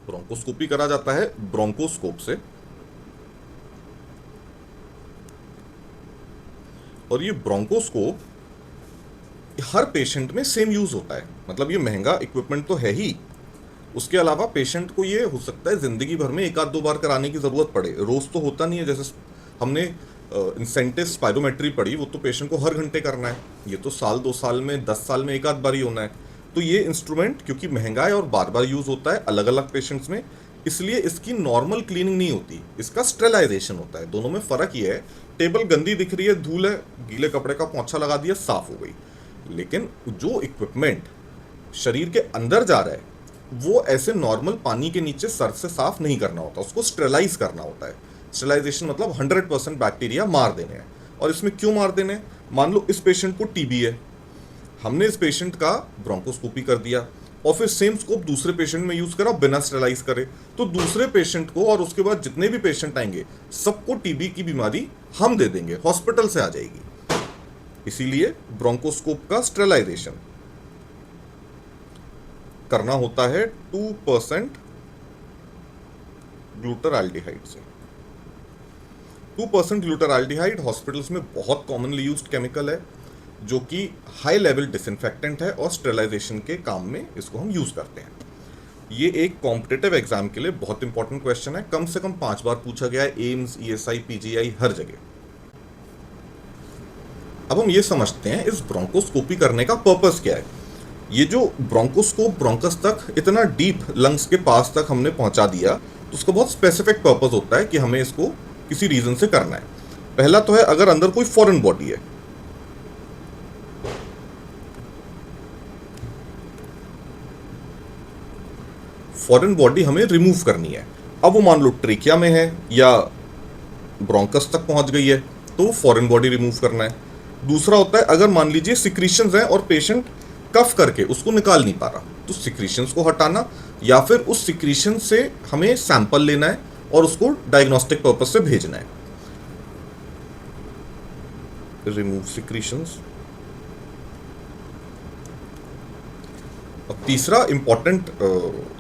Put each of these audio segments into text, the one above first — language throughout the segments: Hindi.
ब्रोंकोस्कोपी करा जाता है ब्रोंकोस्कोप से, और ये ब्रोंकोस्कोप हर पेशेंट में सेम यूज होता है। मतलब ये महंगा इक्विपमेंट तो है ही, उसके अलावा पेशेंट को ये हो सकता है जिंदगी भर में एक आध दो बार कराने की जरूरत पड़े, रोज तो होता नहीं है। जैसे हमने इंसेंटिव स्पायरोमेट्री पढ़ी, वो तो पेशेंट को हर घंटे करना है, ये तो साल 2 साल में 10 साल में एक आध बार ही होना है। तो ये इंस्ट्रूमेंट क्योंकि महंगा है और बार बार यूज होता है अलग अलग पेशेंट्स में, इसलिए इसकी नॉर्मल क्लीनिंग नहीं होती, इसका स्टेलाइजेशन होता है। दोनों में फर्क ये है, टेबल गंदी दिख रही है, धूल है, गीले कपड़े का पोंछा लगा दिया, साफ हो गई। लेकिन जो इक्विपमेंट शरीर के अंदर जा रहा है वो ऐसे नॉर्मल पानी के नीचे सर से साफ नहीं करना होता, उसको स्टेलाइज करना होता है। स्टेलाइजेशन मतलब 100% बैक्टीरिया मार देने हैं। और इसमें क्यों मार देने हैं? मान लो इस पेशेंट को टीबी है, हमने इस पेशेंट का ब्रोंकोस्कोपी कर दिया और फिर सेम स्कोप दूसरे पेशेंट में यूज करा बिना स्टेलाइज करे, तो दूसरे पेशेंट को और उसके बाद जितने भी पेशेंट आएंगे सबको टीबी की बीमारी हम दे देंगे, हॉस्पिटल से आ जाएगी। इसीलिए ब्रोंकोस्कोप का स्टेलाइजेशन करना होता है 2% ग्लूटाराल्डिहाइड से। 2% ग्लूटाराल्डिहाइड हॉस्पिटल्स में बहुत कॉमनली यूज्ड केमिकल है, जो कि हाई लेवल डिसइंफेक्टेंट है और स्टेरिलाइजेशन के काम में इसको हम यूज करते हैं। ये एक कॉम्पिटिटिव एग्जाम के लिए बहुत इंपॉर्टेंट क्वेश्चन है, कम से कम 5 बार पूछा गया है, एम्स, ईएसआई, पीजीआई, हर जगह। अब हम ये समझते हैं इस ब्रोंकोस्कोपी करने का पर्पस क्या है। ये जो ब्रोंकोस्कोप ब्रोंकस तक इतना डीप लंग्स के पास तक हमने पहुंचा दिया, तो उसका बहुत स्पेसिफिक पर्पस होता है कि हमें इसको किसी रीजन से करना है। पहला तो है अगर अंदर कोई फॉरेन बॉडी है, फॉरेन बॉडी हमें रिमूव करनी है। अब वो मान लो ट्रेकिया में है या ब्रोंकस तक पहुंच गई है, तो फॉरेन बॉडी रिमूव करना है। दूसरा होता है अगर मान लीजिए सिक्रीशंस हैं और पेशेंट कफ करके उसको निकाल नहीं पा रहा, तो सिक्रीशंस को हटाना, या फिर उस सिक्रीशन से हमें सैंपल लेना है और उसको डायग्नोस्टिक पर्पस से भेजना है। Remove secretions. अब तीसरा इंपॉर्टेंट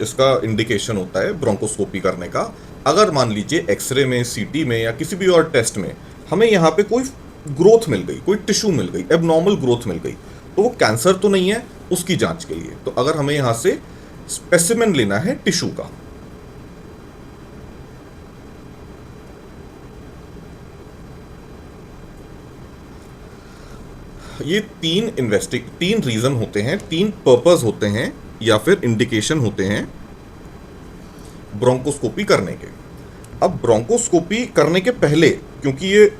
इसका इंडिकेशन होता है ब्रोंकोस्कोपी करने का, अगर मान लीजिए एक्सरे में, सीटी में या किसी भी और टेस्ट में हमें यहाँ पे कोई ग्रोथ मिल गई, कोई टिश्यू मिल गई, एबनॉर्मल ग्रोथ मिल गई, तो वो कैंसर तो नहीं है, उसकी जांच के लिए। तो अगर हमें यहां से स्पेसिमेन लेना है टिश्यू का, ये तीन रीजन होते हैं, 3 पर्पस होते हैं या फिर इंडिकेशन होते हैं ब्रोंकोस्कोपी करने के। अब ब्रोंकोस्कोपी करने के पहले, क्योंकि ये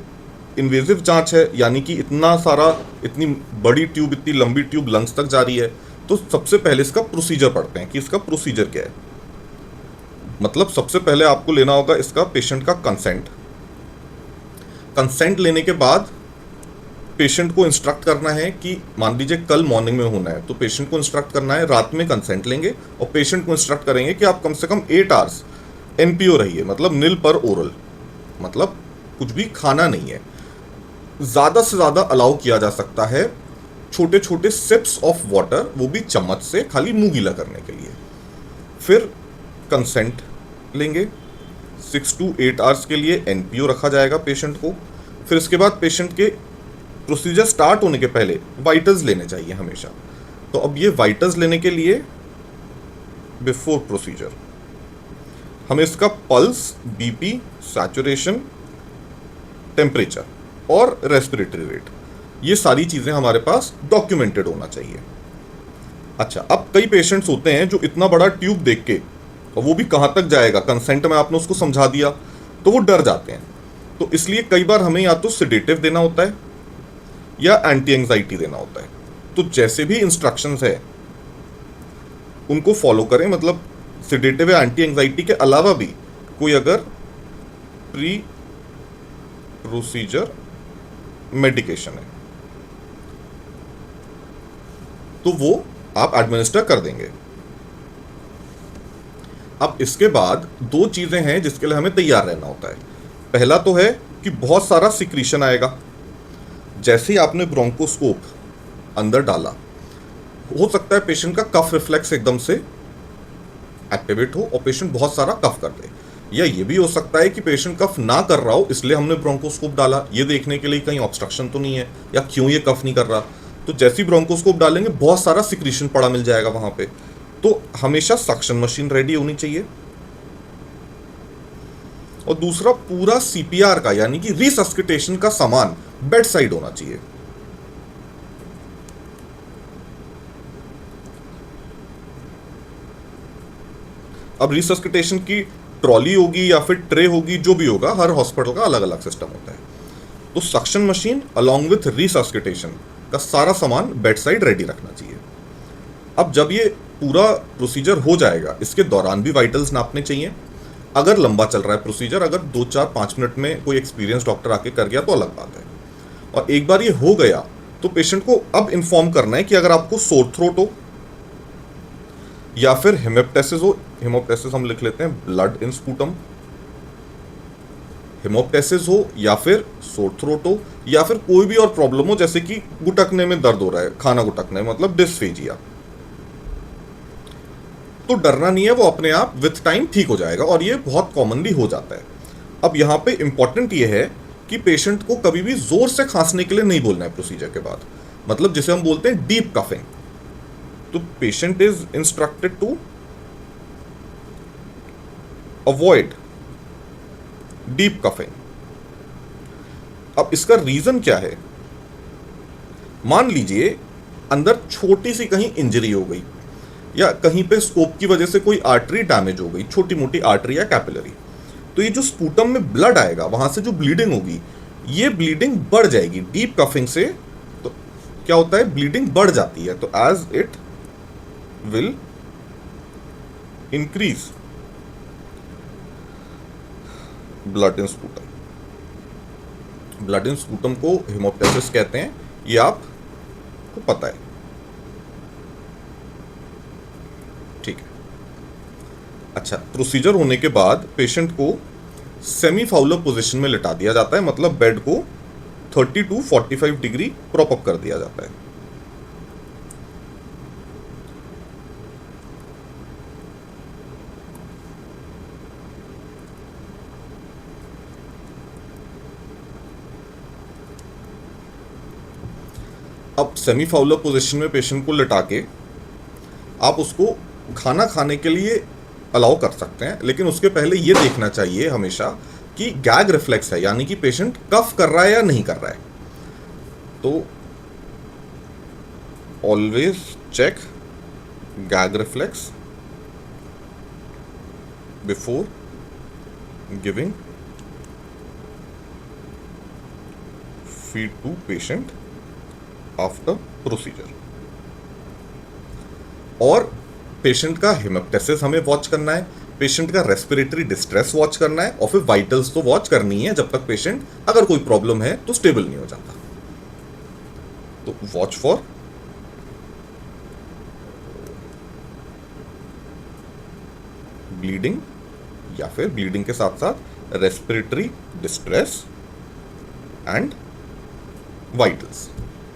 इन्वेजिव जांच है, यानी कि इतनी बड़ी ट्यूब, इतनी लंबी ट्यूब लंग्स तक जा रही है, तो सबसे पहले इसका प्रोसीजर पढ़ते हैं कि इसका प्रोसीजर क्या है। मतलब सबसे पहले आपको लेना होगा इसका पेशेंट का कंसेंट। कंसेंट लेने के बाद पेशेंट को इंस्ट्रक्ट करना है कि मान लीजिए कल मॉर्निंग में होना है, तो पेशेंट को इंस्ट्रक्ट करना है रात में कंसेंट लेंगे और पेशेंट को इंस्ट्रक्ट करेंगे कि आप कम से कम 8 आवर्स एनपीओ रहिए, मतलब नील पर ओरल, मतलब कुछ भी खाना नहीं है। ज़्यादा से ज़्यादा अलाउ किया जा सकता है छोटे छोटे सिप्स ऑफ वाटर, वो भी चम्मच से, खाली मुंह गीला करने के लिए। फिर कंसेंट लेंगे, 6 to 8 आवर्स के लिए एनपीओ रखा जाएगा पेशेंट को। फिर इसके बाद पेशेंट के प्रोसीजर स्टार्ट होने के पहले वाइटल्स लेने चाहिए हमेशा। तो अब ये वाइटल्स लेने के लिए बिफोर प्रोसीजर हमें इसका पल्स, बीपी, सैचुरेशन, टेम्परेचर और रेस्पिरेटरी रेट, ये सारी चीज़ें हमारे पास डॉक्यूमेंटेड होना चाहिए। अच्छा, अब कई पेशेंट्स होते हैं जो इतना बड़ा ट्यूब देख के, और वो भी कहाँ तक जाएगा, कंसेंट में आपने उसको समझा दिया, तो वो डर जाते हैं। तो इसलिए कई बार हमें या तो सेडेटिव देना होता है या एंटी एंग्जाइटी देना होता है। तो जैसे भी इंस्ट्रक्शंस है उनको फॉलो करें। मतलब सेडेटिव या एंटी एंग्जाइटी के अलावा भी कोई अगर प्री प्रोसीजर मेडिकेशन है तो वो आप एडमिनिस्टर कर देंगे। अब इसके बाद 2 चीजें हैं जिसके लिए हमें तैयार रहना होता है। पहला तो है कि बहुत सारा सिक्रीशन आएगा। जैसे ही आपने ब्रोंकोस्कोप अंदर डाला, हो सकता है पेशेंट का कफ रिफ्लेक्स एकदम से एक्टिवेट हो और पेशेंट बहुत सारा कफ कर दे। या ये भी हो सकता है कि पेशेंट कफ ना कर रहा हो, इसलिए हमने ब्रोंकोस्कोप डाला ये देखने के लिए कहीं ऑब्स्ट्रक्शन तो नहीं है या क्यों ये कफ नहीं कर रहा। तो जैसे ही ब्रोंकोस्कोप डालेंगे बहुत सारा सिक्रीशन पड़ा मिल जाएगा वहां पे। तो हमेशा सक्शन मशीन रेडी होनी चाहिए। और दूसरा, पूरा सीपीआर का यानी कि रिसस्किटेशन का सामान बेड साइड होना चाहिए। अब रिसस्किटेशन की ट्रॉली होगी या फिर ट्रे होगी, जो भी होगा, हर हॉस्पिटल का अलग अलग सिस्टम होता है। तो सक्शन मशीन अलॉन्ग विथ रिसस्किटेशन का सारा सामान बेड साइड रेडी रखना चाहिए। अब जब ये पूरा प्रोसीजर हो जाएगा, इसके दौरान भी वाइटल्स नापने चाहिए। अगर लंबा चल रहा है प्रोसीजर, अगर 2, 4, 5 मिनट में कोई एक्सपीरियंस डॉक्टर आके कर गया तो अलग बात है। और एक बार ये हो गया तो पेशेंट को अब इन्फॉर्म करना है कि अगर आपको सोर थ्रोट हो या फिर हेमोप्टेसिस हो, हेमोप्टेसिस हम लिख लेते हैं ब्लड इन स्पूटम, हेमोप्टेसिस हो या फिर सोर थ्रोट हो या फिर कोई भी और प्रॉब्लम हो, जैसे कि गुटकने में दर्द हो रहा है, खाना गुटकने मतलब डिस्फेजिया, तो डरना नहीं है, वो अपने आप विथ टाइम ठीक हो जाएगा और ये बहुत कॉमनली हो जाता है। अब यहाँ पे इंपॉर्टेंट ये है कि पेशेंट को कभी भी जोर से खांसने के लिए नहीं बोलना है प्रोसीजर के बाद, मतलब जिसे हम बोलते हैं डीप कफिंग। तो patient is instructed to avoid deep coughing. अब इसका रीजन क्या है? मान लीजिए अंदर छोटी सी कहीं इंजरी हो गई या कहीं पे स्कोप की वजह से कोई आर्टरी डैमेज हो गई, छोटी मोटी आर्टरी या कैपिलरी, तो ये जो स्पूटम में ब्लड आएगा, वहां से जो ब्लीडिंग होगी, ये ब्लीडिंग बढ़ जाएगी डीप कफिंग से। तो क्या होता है, ब्लीडिंग बढ़ जाती है। तो as it will increase blood in sputum, blood in sputum को हेमोप्टेसिस कहते हैं, ये आपको पता है, ठीक है। अच्छा, प्रोसीजर होने के बाद पेशेंट को सेमी फाउलर पोजीशन में लिटा दिया जाता है, मतलब बेड को 30 to 45 डिग्री प्रॉप अप कर दिया जाता है। अब सेमी फाउलर पोजीशन में पेशेंट को लिटा के आप उसको खाना खाने के लिए अलाउ कर सकते हैं, लेकिन उसके पहले ये देखना चाहिए हमेशा कि गैग रिफ्लेक्स है, यानी कि पेशेंट कफ कर रहा है या नहीं कर रहा है। तो always check gag reflex before giving feed to patient after procedure. और पेशेंट का हेमोप्टेसिस हमें वॉच करना है, पेशेंट का रेस्पिरेटरी डिस्ट्रेस वॉच करना है, और फिर वाइटल्स तो वॉच करनी है जब तक पेशेंट, अगर कोई प्रॉब्लम है तो स्टेबल नहीं हो जाता। तो वॉच फॉर ब्लीडिंग या फिर ब्लीडिंग के साथ साथ रेस्पिरेटरी डिस्ट्रेस एंड वाइटल्स।